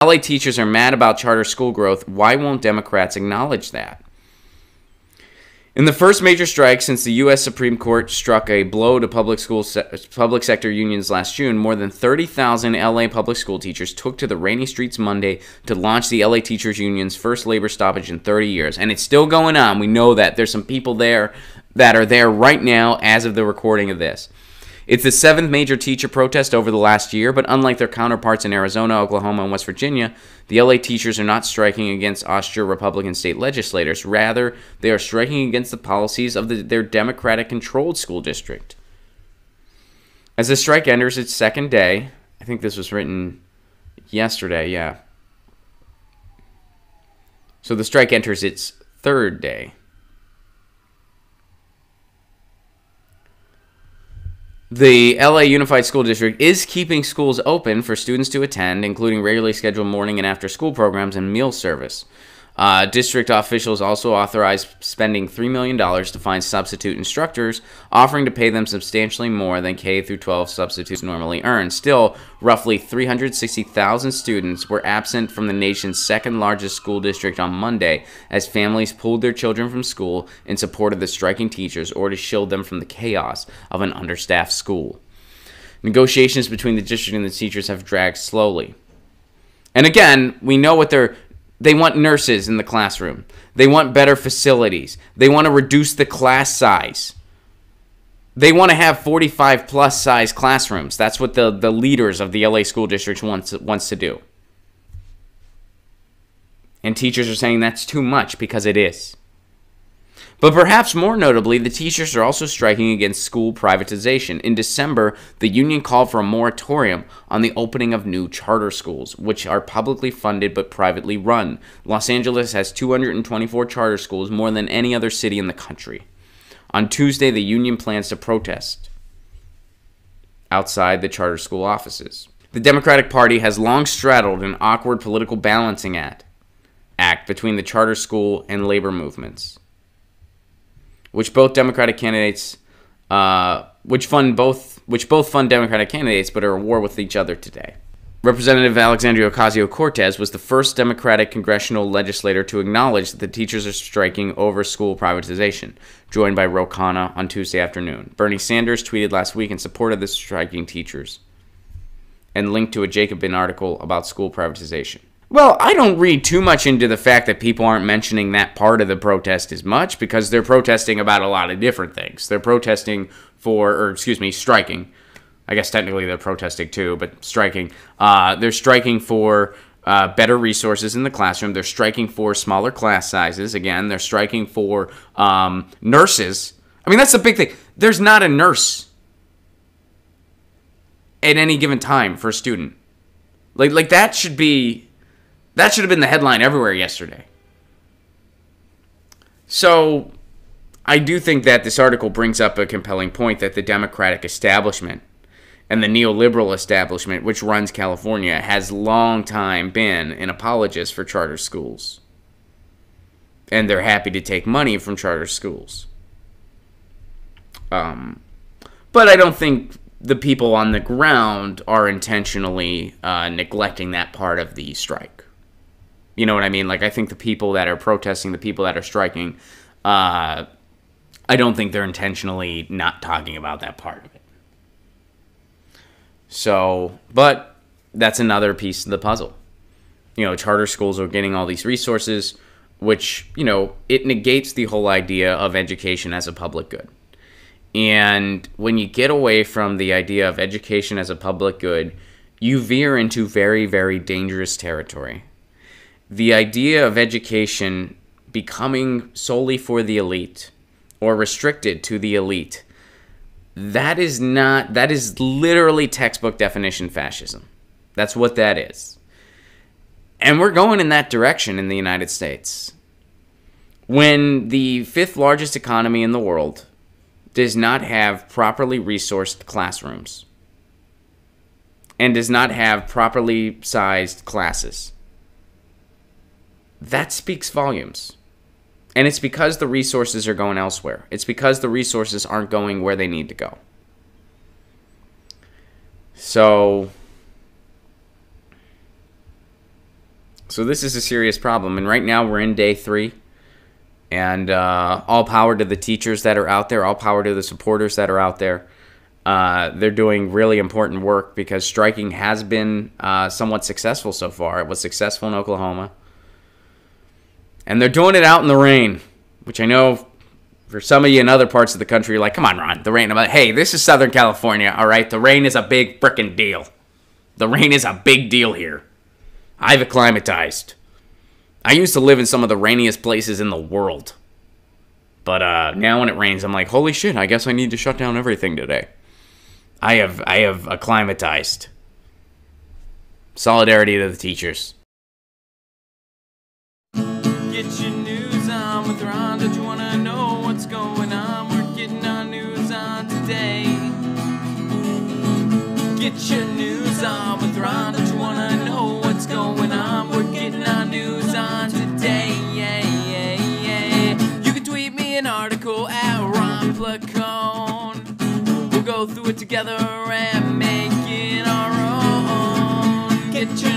LA teachers are mad about charter school growth. Why won't Democrats acknowledge that? In the first major strike since the U.S. Supreme Court struck a blow to public sector unions last June, more than 30,000 L.A. public school teachers took to the rainy streets Monday to launch the L.A. Teachers Union's first labor stoppage in 30 years. And it's still going on. We know that. There's some people there that are there right now as of the recording of this. It's the seventh major teacher protest over the last year, but unlike their counterparts in Arizona, Oklahoma, and West Virginia, the LA teachers are not striking against austere Republican state legislators. Rather, they are striking against the policies of their Democratic-controlled school district. As the strike enters its second day, I think this was written yesterday, yeah. So the strike enters its third day. The LA Unified School District is keeping schools open for students to attend, including regularly scheduled morning and after-school programs and meal service. District officials also authorized spending $3 million to find substitute instructors, offering to pay them substantially more than K-12 substitutes normally earn. Still, roughly 360,000 students were absent from the nation's second-largest school district on Monday as families pulled their children from school in support of the striking teachers or to shield them from the chaos of an understaffed school. Negotiations between the district and the teachers have dragged slowly. And again, we know what they want nurses in the classroom. They want better facilities. They want to reduce the class size. They want to have 45-plus size classrooms. That's what the leaders of the LA school districts wants to do. And teachers are saying that's too much because it is. But perhaps more notably, the teachers are also striking against school privatization. In December, the union called for a moratorium on the opening of new charter schools, which are publicly funded but privately run. Los Angeles has 224 charter schools, more than any other city in the country. On Tuesday, the union plans to protest outside the charter school offices. The Democratic Party has long straddled an awkward political balancing act between the charter school and labor movements, which both Democratic candidates, which both fund Democratic candidates, but are at war with each other today. Representative Alexandria Ocasio-Cortez was the first Democratic congressional legislator to acknowledge that the teachers are striking over school privatization, joined by Ro Khanna on Tuesday afternoon. Bernie Sanders tweeted last week in support of the striking teachers and linked to a Jacobin article about school privatization. Well, I don't read too much into the fact that people aren't mentioning that part of the protest as much, because they're protesting about a lot of different things. They're protesting striking. I guess technically they're protesting too, but striking. They're striking for better resources in the classroom. They're striking for smaller class sizes. Again, they're striking for nurses. I mean, that's the big thing. There's not a nurse at any given time for a student. Like that should have been the headline everywhere yesterday. So I do think that this article brings up a compelling point that the Democratic establishment and the neoliberal establishment, which runs California, has long time been an apologist for charter schools. And they're happy to take money from charter schools. But I don't think the people on the ground are intentionally neglecting that part of the strike. You know what I mean? Like, I think the people that are protesting, the people that are striking, I don't think they're intentionally not talking about that part of it. So, but that's another piece of the puzzle. You know, charter schools are getting all these resources, which, you know, it negates the whole idea of education as a public good. And when you get away from the idea of education as a public good, you veer into very, very dangerous territory. The idea of education becoming solely for the elite or restricted to the elite, that is literally textbook definition fascism. That's what that is. And we're going in that direction in the United States. When the fifth largest economy in the world does not have properly resourced classrooms and does not have properly sized classes, that speaks volumes. And it's because the resources are going elsewhere. It's because the resources aren't going where they need to go. So So this is a serious problem. And right now we're in day 3. And all power to the teachers that are out there. All power to the supporters that are out there. They're doing really important work because striking has been somewhat successful so far. It was successful in Oklahoma. And they're doing it out in the rain, which I know for some of you in other parts of the country, you're like, come on, Ron, the rain. I'm like, hey, this is Southern California, all right? The rain is a big frickin' deal. The rain is a big deal here. I've acclimatized. I used to live in some of the rainiest places in the world. But now when it rains, I'm like, holy shit, I guess I need to shut down everything today. I have acclimatized. Solidarity to the teachers. Get your news on with Ron. Don't you want to know what's going on? We're getting our news on today. Get your news on with Ron. Don't you want to know what's going on? We're getting our news on today. Yeah, yeah, yeah. You can tweet me an article at Ron Placone. We'll go through it together and make it our own. Get your